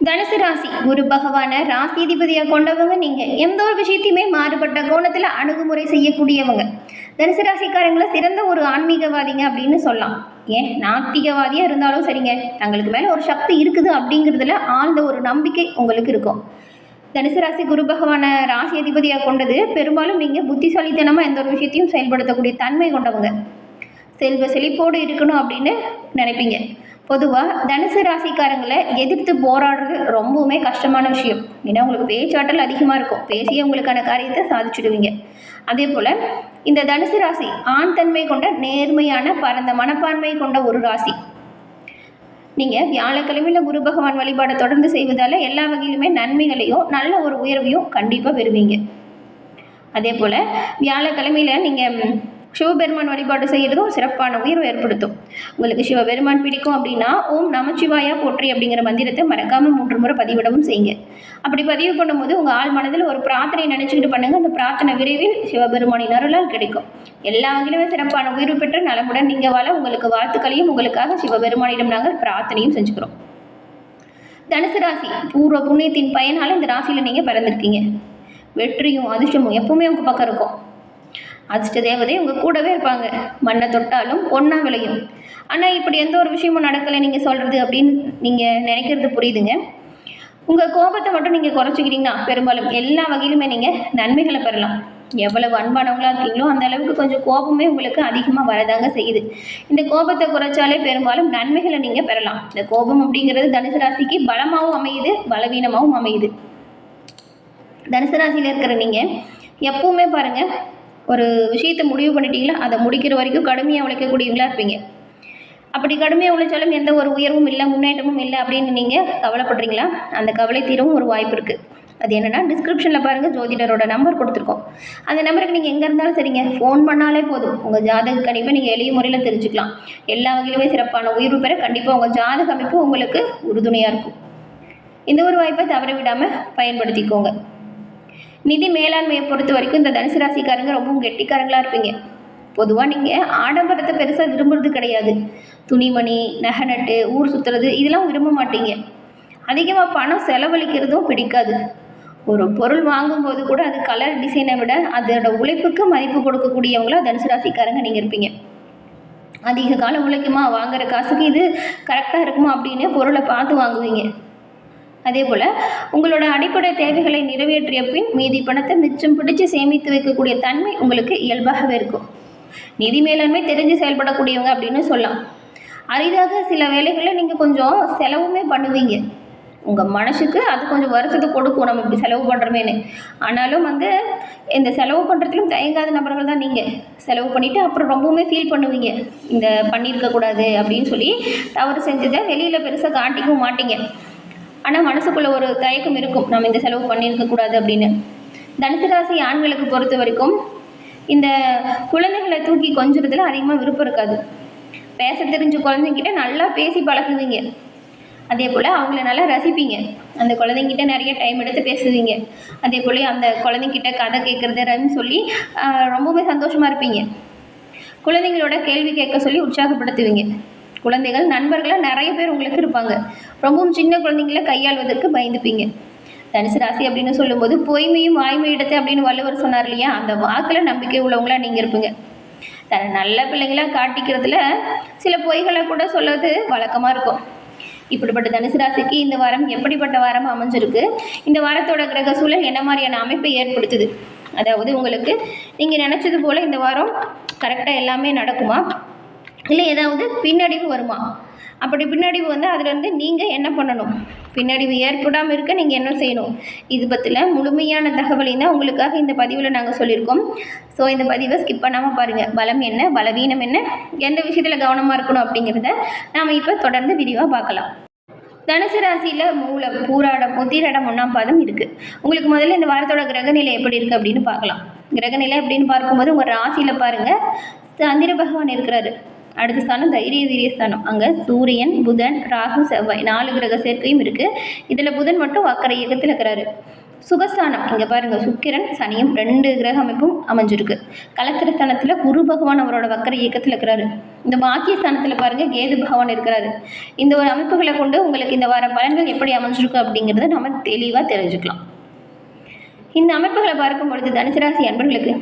தனுசு ராசி குரு பகவான ராசிதிபதியாக கொண்டவங்க. நீங்கள் எந்த ஒரு விஷயத்தையுமே மாறுபட்ட கோணத்தில் அணுகுமுறை செய்யக்கூடியவங்க. தனுசு ராசிக்காரங்களை சிறந்த ஒரு ஆன்மீகவாதிங்க அப்படின்னு சொல்லலாம். ஏன் நாத்திகவாதியாக இருந்தாலும் சரிங்க, தங்களுக்கு மேலே ஒரு சக்தி இருக்குது அப்படிங்கிறதுல ஆழ்ந்த ஒரு நம்பிக்கை உங்களுக்கு இருக்கும். தனுசு ராசி குரு பகவான ராசி அதிபதியாக கொண்டது பெரும்பாலும் நீங்கள் புத்திசாலித்தனமாக எந்த ஒரு விஷயத்தையும் செயல்படுத்தக்கூடிய தன்மை கொண்டவங்க. செல்வ செழிப்போடு இருக்கணும் அப்படின்னு நினைப்பீங்க. பொதுவாக தனுசு ராசிக்காரங்களை எதிர்த்து போராடுறது ரொம்பவுமே கஷ்டமான விஷயம். ஏன்னா உங்களுக்கு பேச்சாற்றல் அதிகமாக இருக்கும், பேசியே உங்களுக்கான காரியத்தை சாதிச்சுடுவீங்க. அதே போல் இந்த தனுசு ராசி ஆண் தன்மை கொண்ட நேர்மையான பரந்த மனப்பான்மை கொண்ட ஒரு ராசி. நீங்கள் வியாழக்கிழமையில் குரு பகவான் வழிபாடை தொடர்ந்து செய்வதால் எல்லா வகையிலுமே நன்மைகளையும் நல்ல ஒரு உயர்வையும் கண்டிப்பாக பெறுவீங்க. அதே போல் வியாழக்கிழமையில் நீங்கள் சிவபெருமான் வழிபாடு செய்கிறதும் சிறப்பான உயர்வு ஏற்படுத்தும். உங்களுக்கு சிவபெருமான் பிடிக்கும் அப்படின்னா ஓம் நமச்சிவாயா போற்றி அப்படிங்கிற மந்திரத்தை மறக்காமல் 3 முறை பதிவிடவும் செய்யுங்க. அப்படி பதிவு பண்ணும்போது உங்கள் ஆள் மனதில் ஒரு பிரார்த்தனை நினச்சிக்கிட்டு பண்ணுங்கள். அந்த பிரார்த்தனை விரைவில் சிவபெருமானின் அருளால் கிடைக்கும். எல்லா வகையிலுமே சிறப்பான உயர்வு பெற்று நலமுடன் நீங்கள் வாழ உங்களுக்கு வாழ்த்துக்களையும் உங்களுக்காக சிவபெருமானிடம் நாங்கள் பிரார்த்தனையும் செஞ்சுக்கிறோம். தனுசு ராசி பூர்வ புண்ணியத்தின் பயனால் இந்த ராசியில் நீங்கள் பிறந்திருக்கீங்க. வெற்றியும் அதிர்ஷ்டமும் எப்பவுமே உங்கள் பக்கம் இருக்கும். அதிர்ஷ்ட தேவதை உங்கள் கூடவே இருப்பாங்க. மண்ணை தொட்டாலும் பொண்ணா விளையும். ஆனால் இப்படி எந்த ஒரு விஷயமும் நடக்கலை நீங்கள் சொல்கிறது அப்படின்னு நீங்கள் நினைக்கிறது புரியுதுங்க. உங்கள் கோபத்தை மட்டும் நீங்கள் குறைச்சிக்கிறீங்கன்னா பெரும்பாலும் எல்லா வகையிலுமே நீங்கள் நன்மைகளை பெறலாம். எவ்வளவு அன்பானவங்களாக இருக்கீங்களோ அந்த அளவுக்கு கொஞ்சம் கோபமே உங்களுக்கு அதிகமாக வரதாங்க செய்யுது. இந்த கோபத்தை குறைச்சாலே பெரும்பாலும் நன்மைகளை நீங்கள் பெறலாம். இந்த கோபம் அப்படிங்கிறது தனுசு ராசிக்கு பலமாகவும் அமையுது, பலவீனமாகவும் அமையுது. தனுசு ராசியில் இருக்கிற நீங்கள் எப்பவுமே பாருங்கள், ஒரு விஷயத்தை முடிவு பண்ணிட்டீங்களா அதை முடிக்கிற வரைக்கும் கடுமையாக உழைக்கக்கூடியவங்களா இருப்பீங்க. அப்படி கடுமையாக உழைச்சாலும் எந்த ஒரு உயர்வும் இல்லை, முன்னேற்றமும் இல்லை அப்படின்னு நீங்கள் கவலைப்படுறீங்களா? அந்த கவலை தீரவும் ஒரு வாய்ப்பு இருக்குது. அது என்னென்னா டிஸ்கிரிப்ஷனில் பாருங்கள், ஜோதிடரோட நம்பர் கொடுத்துருக்கோம். அந்த நம்பருக்கு நீங்கள் எங்கே இருந்தாலும் சரிங்க, ஃபோன் பண்ணாலே போதும். உங்கள் ஜாதக கணிப்பை நீங்கள் எளிய முறையில் தெரிஞ்சுக்கலாம். எல்லா வகையிலுமே சிறப்பான உயர்வு பெற கண்டிப்பாக உங்கள் ஜாதக அமைப்பு உங்களுக்கு உறுதுணையாக இருக்கும். இந்த ஒரு வாய்ப்பை தவற விடாமல் பயன்படுத்திக்கோங்க. நிதி மேலாண்மையை பொறுத்த வரைக்கும் இந்த தனுசு ராசிக்காரங்க ரொம்பவும் கெட்டிக்காரங்களாக இருப்பீங்க. பொதுவாக நீங்கள் ஆடம்பரத்தை பெருசாக விரும்புறது கிடையாது. துணிமணி, நகை நட்டு, ஊர் சுற்றுறது இதெல்லாம் விரும்ப மாட்டீங்க. அதிகமாக பணம் செலவழிக்கிறதும் பிடிக்காது. ஒரு பொருள் வாங்கும்போது கூட அது கலர் டிசைனை விட அதோட உழைப்புக்கு மதிப்பு கொடுக்கக்கூடியவங்களா தனுசு ராசிக்காரங்க நீங்கள் இருப்பீங்க. அதிக காலம் உழைக்குமா, வாங்குற காசுக்கு இது கரெக்டாக இருக்குமா அப்படின்னு பொருளை பார்த்து வாங்குவீங்க. அதே போல் உங்களோட அடிப்படை தேவைகளை நிறைவேற்றிய பின் மீதி பணத்தை மிச்சம் பிடிச்சி சேமித்து வைக்கக்கூடிய தன்மை உங்களுக்கு இயல்பாகவே இருக்கும். நிதி மேலாண்மை தெரிஞ்சு செயல்படக்கூடியவங்க அப்படின்னு சொல்லலாம். அரிதாக சில வேலைகளை நீங்கள் கொஞ்சம் செலவுமே பண்ணுவீங்க. உங்கள் மனசுக்கு அது கொஞ்சம் வருத்தத்தை கொடுக்கும், நம்ம இப்படி செலவு பண்ணுறோமேனு. ஆனாலும் இந்த செலவு பண்ணுறதுலையும் தயங்காத நபர்கள் தான் நீங்கள். செலவு பண்ணிவிட்டு அப்புறம் ரொம்பவுமே ஃபீல் பண்ணுவீங்க, இந்த பண்ணியிருக்கக்கூடாது அப்படின்னு சொல்லி. தவறு செஞ்சதை வெளியில் பெருசாக காட்டிக்கவும் மாட்டீங்க. ஆனால் மனசுக்குள்ளே ஒரு தயக்கம் இருக்கும், நம்ம இந்த செலவு பண்ணியிருக்கக்கூடாது அப்படின்னு. தனுசு ராசி ஆண்களுக்கு பொறுத்த வரைக்கும் இந்த குழந்தைகளை தூக்கி கொஞ்சுறதுல அதிகமாக விருப்பம் இருக்காது. பேச தெரிஞ்ச குழந்தைங்கிட்ட நல்லா பேசி பழகுவீங்க. அதே போல் அவங்கள நல்லா ரசிப்பீங்க. அந்த குழந்தைங்கிட்ட நிறைய டைம் எடுத்து பேசுவீங்க. அதே போல் அந்த குழந்தைங்கிட்ட கதை கேட்குறதுன்னு சொல்லி ரொம்பவே சந்தோஷமாக இருப்பீங்க. குழந்தைங்களோட கேள்வி கேட்க சொல்லி உற்சாகப்படுத்துவீங்க. குழந்தைகள் நண்பர்களாக நிறைய பேர் உங்களுக்கு இருப்பாங்க. ரொம்பவும் சின்ன குழந்தைங்கள கையாள்வதற்கு பயந்துப்பீங்க. தனுசு ராசி அப்படின்னு சொல்லும்போது பொய்மையும் வாய்மை இடத்தை அப்படின்னு வள்ளுவர் சொன்னார் இல்லையா, அந்த வாக்கில் நம்பிக்கை உள்ளவங்களா நீங்கள் இருப்பீங்க. நல்ல பிள்ளைங்களாக காட்டிக்கிறதுல சில பொய்களை கூட சொல்வது வழக்கமாக இருக்கும். இப்படிப்பட்ட தனுசு ராசிக்கு இந்த வாரம் எப்படிப்பட்ட வாரம் அமைஞ்சிருக்கு, இந்த வாரத்தோட கிரக சூழல் என்ன மாதிரியான அமைப்பை ஏற்படுத்துது, அதாவது உங்களுக்கு நீங்கள் நினச்சது போல் இந்த வாரம் கரெக்டாக எல்லாமே நடக்குமா, இல்லை ஏதாவது பின்னடைவு வருமா? அப்படி பின்னடைவு வந்தால் அதுலேருந்து நீங்கள் என்ன பண்ணணும், பின்னடைவு ஏற்படாமல் இருக்க நீங்கள் என்ன செய்யணும், இது பற்றின முழுமையான தகவலையும் தான் உங்களுக்காக இந்த பதிவில் நாங்கள் சொல்லியிருக்கோம். ஸோ இந்த பதிவை ஸ்கிப் பண்ணாமல் பாருங்கள். பலம் என்ன, பலவீனம் என்ன, எந்த விஷயத்தில் கவனமாக இருக்கணும் அப்படிங்கிறத நாம் இப்போ தொடர்ந்து விரிவாக பார்க்கலாம். தனுசு ராசியில் மூலம், பூராடம், உத்திராடம், 1ஆம் பாதம் இருக்குது. உங்களுக்கு முதல்ல இந்த வாரத்தோட கிரகநிலை எப்படி இருக்குது அப்படின்னு பார்க்கலாம். கிரகநிலை அப்படின்னு பார்க்கும்போது உங்கள் ராசியில் பாருங்கள், சந்திர பகவான் இருக்கிறாரு. அடுத்த ஸ்தானம் தைரிய வீரியஸ்தானம். அங்கே சூரியன், புதன், ராகு, செவ்வாய் 4 கிரக சேர்க்கையும் இருக்குது. இதில் புதன் மட்டும் வக்கர இயக்கத்தில் இருக்கிறாரு. சுகஸ்தானம் இங்கே பாருங்கள், சுக்கிரன், சனியும் 2 கிரக அமைப்பும் அமைஞ்சிருக்கு. கலத்திரஸ்தானத்தில் குரு பகவான் அவரோட வக்கர இயக்கத்தில் இருக்கிறாரு. இந்த பாக்கியஸ்தானத்தில் பாருங்கள் கேது பகவான் இருக்கிறாரு. இந்த ஒரு அமைப்புகளை கொண்டு உங்களுக்கு இந்த வார பலன்கள் எப்படி அமைஞ்சிருக்கு அப்படிங்கிறத நம்ம தெளிவாக தெரிஞ்சுக்கலாம். இந்த அமைப்புகளை பார்க்கும் பொழுது தனுசு ராசி அன்பர்களுக்கு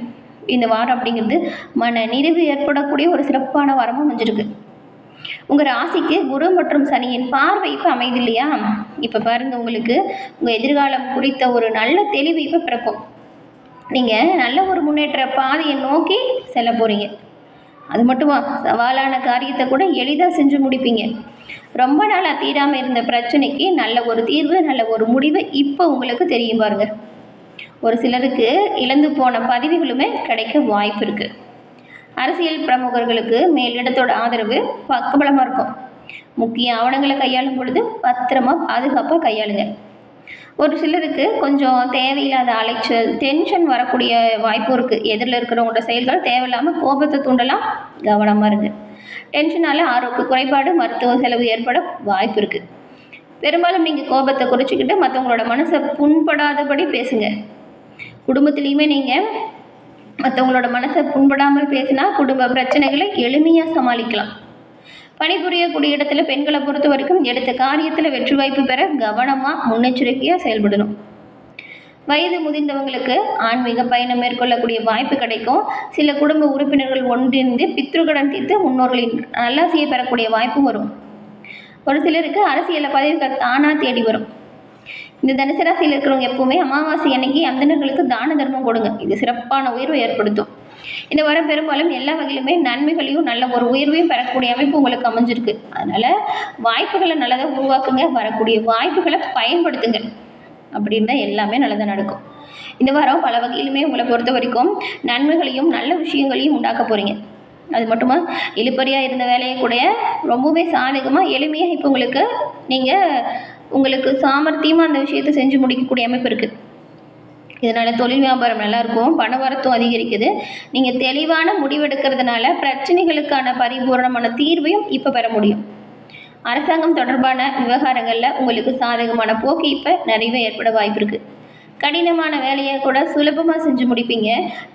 இந்த வாரம் அப்படிங்கிறது மன நிறைவு ஏற்படக்கூடிய ஒரு சிறப்பான வாரமும் அமைஞ்சிருக்கு. உங்கள் ராசிக்கு குரு மற்றும் சனியின் பார்வை இப்போ அமைது இல்லையா? இப்போ பாருங்கள், உங்களுக்கு உங்கள் எதிர்காலம் குறித்த ஒரு நல்ல தெளிவு இப்போ பிறக்கும். நீங்கள் நல்ல ஒரு முன்னேற்ற பாதையை நோக்கி செல்ல போகிறீங்க. அது மட்டுமா, சவாலான காரியத்தை கூட எளிதாக செஞ்சு முடிப்பீங்க. ரொம்ப நாளாக தீராமல் இருந்த பிரச்சனைக்கு நல்ல ஒரு தீர்வு, நல்ல ஒரு முடிவு இப்போ உங்களுக்கு தெரியும் பாருங்க. ஒரு சிலருக்கு இழந்து போன பதவிகளுமே கிடைக்க வாய்ப்பு இருக்குது. அரசியல் பிரமுகர்களுக்கு மேலிடத்தோட ஆதரவு பக்கபலமாக இருக்கும். முக்கிய ஆவணங்களை கையாளும் பொழுது பத்திரமா பாதுகாப்பாக கையாளுங்க. ஒரு சிலருக்கு கொஞ்சம் தேவையில்லாத அலைச்சல், டென்ஷன் வரக்கூடிய வாய்ப்பும் இருக்குது. எதிரில் இருக்கிறவங்களோட செயல்கள் தேவையில்லாமல் கோபத்தை தூண்டலாம், கவனமாக இருங்க. டென்ஷனால் ஆரோக்கிய குறைபாடு, மருத்துவ செலவு ஏற்பட வாய்ப்பு இருக்குது. பெரும்பாலும் நீங்கள் கோபத்தை குறைச்சிக்கிட்டு மற்றவங்களோட மனசை புண்படாதபடி பேசுங்க. குடும்பத்துலேயுமே நீங்கள் மற்றவங்களோட மனசை புண்படாமல் பேசினா குடும்ப பிரச்சனைகளை எளிமையாக சமாளிக்கலாம். பணிபுரியக்கூடிய இடத்துல பெண்களை பொறுத்த வரைக்கும் எடுத்த காரியத்தில் வெற்றி வாய்ப்பு பெற கவனமாக முன்னெச்சரிக்கையாக செயல்படணும். வயது முதிர்ந்தவங்களுக்கு ஆன்மீக பயணம் மேற்கொள்ளக்கூடிய வாய்ப்பு கிடைக்கும். சில குடும்ப உறுப்பினர்கள் ஒன்றிணைந்து பித்ருக்கடன் தீர்த்து முன்னோர்களின் நல்லாசியை பெறக்கூடிய வாய்ப்பும் வரும். ஒரு சிலருக்கு அரசியல் பதவிகள் தானாக தேடி வரும். இந்த தனுசு ராசியில் இருக்கிறவங்க எப்பவுமே அமாவாசை அன்னைக்கு அந்தணர்களுக்கு தான தர்மம் கொடுங்க. இது சிறப்பான உயர்வை ஏற்படுத்தும். இந்த வாரம் பெரும்பாலும் எல்லா வகையிலுமே நன்மைகளையும் நல்ல ஒரு உயர்வையும் பெறக்கூடிய அமைப்பு உங்களுக்கு அமைஞ்சிருக்கு. அதனால வாய்ப்புகளை நல்லதாக உருவாக்குங்க, வரக்கூடிய வாய்ப்புகளை பயன்படுத்துங்க. அப்படின்னு தான் எல்லாமே நல்லதாக நடக்கும். இந்த வாரம் பல வகையிலுமே உங்களை பொறுத்த வரைக்கும் நன்மைகளையும் நல்ல விஷயங்களையும் உண்டாக்க போகிறீங்க. அது மட்டுமா, இழுப்பறியாக இருந்த வேலையை கூட ரொம்பவே சாதகமாக எளிமையாக இப்போ உங்களுக்கு சாமர்த்தியமாக அந்த விஷயத்தை செஞ்சு முடிக்கக்கூடிய அமைப்பு இருக்குது. இதனால் தொழில் வியாபாரம் நல்லாயிருக்கும், பண வரத்தும் அதிகரிக்குது. நீங்கள் தெளிவான முடிவெடுக்கிறதுனால பிரச்சனைகளுக்கான பரிபூர்ணமான தீர்வையும் இப்போ பெற முடியும். அரசாங்கம் தொடர்பான விவகாரங்களில் உங்களுக்கு சாதகமான போக்கு இப்போ நிறைவே ஏற்பட வாய்ப்பு இருக்குது. கடினமான வேலையை கூட சுலபமாக செஞ்சு முடிப்பீங்க.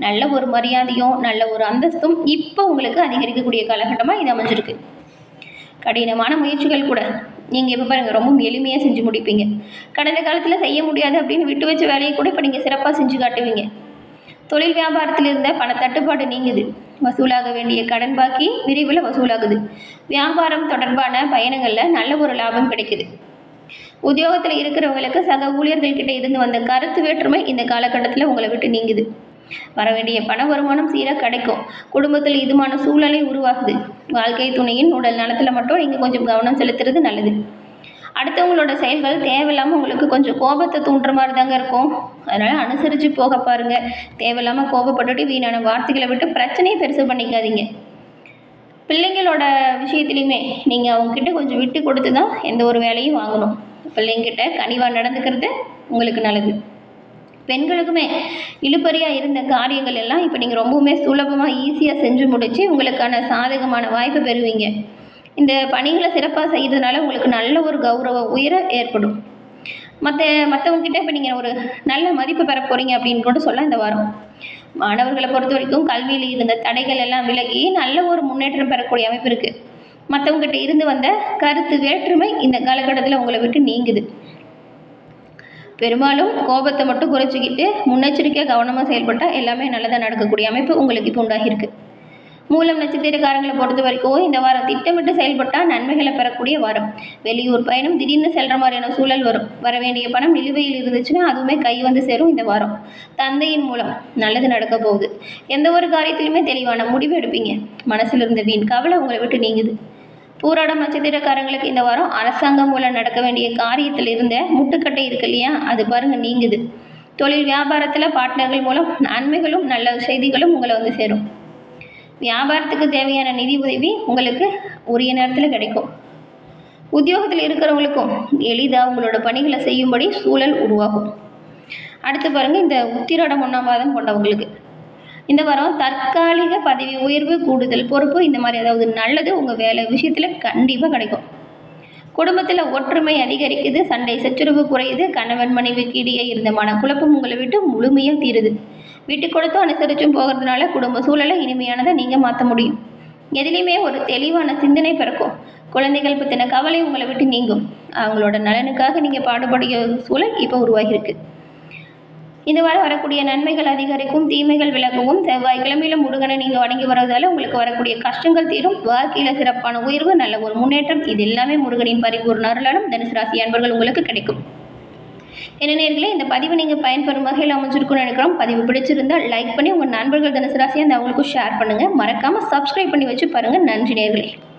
நல்ல ஒரு மரியாதையும் நல்ல ஒரு அந்தஸ்தும் இப்போ உங்களுக்கு அதிகரிக்கக்கூடிய காலகட்டமாக இது அமைஞ்சிருக்கு. கடினமான முயற்சிகள் கூட நீங்கள் இப்போ பாருங்கள் ரொம்ப எளிமையாக செஞ்சு முடிப்பீங்க. கடந்த காலத்தில் செய்ய முடியாது அப்படின்னு விட்டு வச்ச வேலையை கூட இப்போ நீங்கள் சிறப்பாக செஞ்சு காட்டுவீங்க. தொழில் வியாபாரத்தில் இருந்த பணத்தட்டுப்பாடு நீங்குது. வசூலாக வேண்டிய கடன் பாக்கி விரைவில் வசூலாகுது. வியாபாரம் தொடர்பான பயணங்களில் நல்ல ஒரு லாபம் கிடைக்குது. உத்தியோகத்தில் இருக்கிறவங்களுக்கு சக ஊழியர்கள்கிட்ட இருந்து வந்த கருத்து வேற்றுமை இந்த காலகட்டத்தில் உங்களை விட்டு நீங்குது. வர வேண்டிய பண வருமானம் சீராக கிடைக்கும். குடும்பத்தில் இதுமான சூழலை உருவாகுது. வாழ்க்கை துணையின் உடல் நலத்தில் மட்டும் நீங்கள் கொஞ்சம் கவனம் செலுத்துறது நல்லது. அடுத்தவங்களோட செயல்கள் தேவையில்லாமல் உங்களுக்கு கொஞ்சம் கோபத்தை தூண்டுற மாதிரி தாங்க இருக்கும். அதனால் அனுசரித்து போக பாருங்கள். தேவையில்லாமல் கோபப்பட்டுட்டு வீணான வார்த்தைகளை விட்டு பிரச்சனையை பெருசு பண்ணிக்காதீங்க. பிள்ளைங்களோட விஷயத்துலையுமே நீங்கள் அவங்கக்கிட்ட கொஞ்சம் விட்டு கொடுத்து தான் எந்த ஒரு வேலையும் வாங்கணும். பிள்ளைங்கிட்ட கனிவாக நடந்துக்கிறது உங்களுக்கு நல்லது. பெண்களுக்குமே இழுபறியாக இருந்த காரியங்கள் எல்லாம் இப்போ நீங்கள் ரொம்பவுமே சுலபமாக ஈஸியாக செஞ்சு முடித்து உங்களுக்கான சாதகமான வாய்ப்பு பெறுவீங்க. இந்த பணிகளை சிறப்பாக செய்கிறதுனால உங்களுக்கு நல்ல ஒரு கௌரவ உயர ஏற்படும். மற்றவங்ககிட்ட இப்போ நீங்கள் ஒரு நல்ல மதிப்பு பெற போகிறீங்க அப்படின்னு கூட சொல்ல இந்த வாரம். மாணவர்களை பொறுத்த வரைக்கும் கல்வியில் இருந்த தடைகள் எல்லாம் விலகி நல்ல ஒரு முன்னேற்றம் பெறக்கூடிய அமைப்பு இருக்குது. மற்றவங்ககிட்ட இருந்து வந்த கருத்து வேற்றுமை இந்த காலகட்டத்தில் உங்களை விட்டு நீங்குது. பெரும்பாலும் கோபத்தை மட்டும் குறைச்சிக்கிட்டு முன்னெச்சரிக்கையாக கவனமாக செயல்பட்டால் எல்லாமே நல்லதாக நடக்கக்கூடிய அமைப்பு உங்களுக்கு இப்போ உண்டாகிருக்கு. மூலம் நட்சத்திரக்காரங்களை பொறுத்த வரைக்கும் இந்த வாரம் திட்டமிட்டு செயல்பட்டால் நன்மைகளை பெறக்கூடிய வாரம். வெளியூர் பயணம் திடீர்னு செல்கிற மாதிரியான சூழல் வரும். வர வேண்டிய பணம் நிலுவையில் இருந்துச்சுன்னா அதுவுமே கை வந்து சேரும். இந்த வாரம் தந்தையின் மூலம் நல்லது நடக்க போகுது. எந்த ஒரு காரியத்திலுமே தெளிவான முடிவு எடுப்பீங்க. மனசில் இருந்த வீண் கவலை உங்களை விட்டு நீங்குது. பூராடம் நட்சத்திரக்காரங்களுக்கு இந்த வாரம் அரசாங்கம் மூலம் நடக்க வேண்டிய காரியத்தில் இருந்த முட்டுக்கட்டை இருக்கு இல்லையா, அது பாருங்கள் நீங்குது. தொழில் வியாபாரத்தில் பார்ட்னர்கள் மூலம் நன்மைகளும் நல்ல செய்திகளும் உங்களை வந்து சேரும். வியாபாரத்துக்கு தேவையான நிதி உதவி உங்களுக்கு உரிய நேரத்தில் கிடைக்கும். உத்தியோகத்தில் இருக்கிறவங்களுக்கும் எளிதாக உங்களோட பணிகளை செய்யும்படி சூழல் உருவாகும். அடுத்து பாருங்கள், இந்த உத்திராடம் 1ஆம் பாதம் கொண்டவங்களுக்கு இந்த வாரம் தற்காலிக பதவி உயர்வு, கூடுதல் பொறுப்பு, இந்த மாதிரி ஏதாவது நல்லது உங்கள் வேலை விஷயத்தில் கண்டிப்பாக கிடைக்கும். குடும்பத்தில் ஒற்றுமை அதிகரிக்குது. சண்டை சச்சரவு குறையுது. கணவன் மனைவிக்கு இடையே இருந்த மனக்குழப்பம் உங்களை விட்டு முழுமையாக தீருது. விட்டு கொடுத்தும் அனுசரிச்சும் போகிறதுனால குடும்ப சூழலை இனிமையானதை நீங்கள் மாற்ற முடியும். எதுலேயுமே ஒரு தெளிவான சிந்தனை பிறக்கும். குழந்தைகள் பற்றின கவலை உங்களை விட்டு நீங்கும். அவங்களோட நலனுக்காக நீங்கள் பாடுபடுகிற சூழல் இப்போ உருவாகியிருக்கு. இந்த வாரம் வரக்கூடிய நன்மைகள் அதிகரிக்கும், தீமைகள் விலகவும். செவ்வாய்க்கிழமையில முருகனை நீங்கள் வணங்கி வருவதால் உங்களுக்கு வரக்கூடிய கஷ்டங்கள் தீரும். வாழ்க்கையில் சிறப்பான உயர்வு, நல்ல ஒரு முன்னேற்றம், இது எல்லாமே முருகனின் பரிபூர்ண அருளாலும் தனுசு ராசி அன்பர்கள் உங்களுக்கு கிடைக்கும். என்ன நேயர்களே, இந்த பதிவு நீங்கள் பயன்பெறும் வகையில் அமைஞ்சிருக்கும்னு நினைக்கிறோம். பதிவு பிடிச்சிருந்தால் லைக் பண்ணி உங்கள் நண்பர்கள் தனுசு ராசியை அந்த அவங்களுக்கும் ஷேர் பண்ணுங்கள். மறக்காமல் சப்ஸ்கிரைப் பண்ணி வச்சு பாருங்கள். நன்றி நேயர்களே.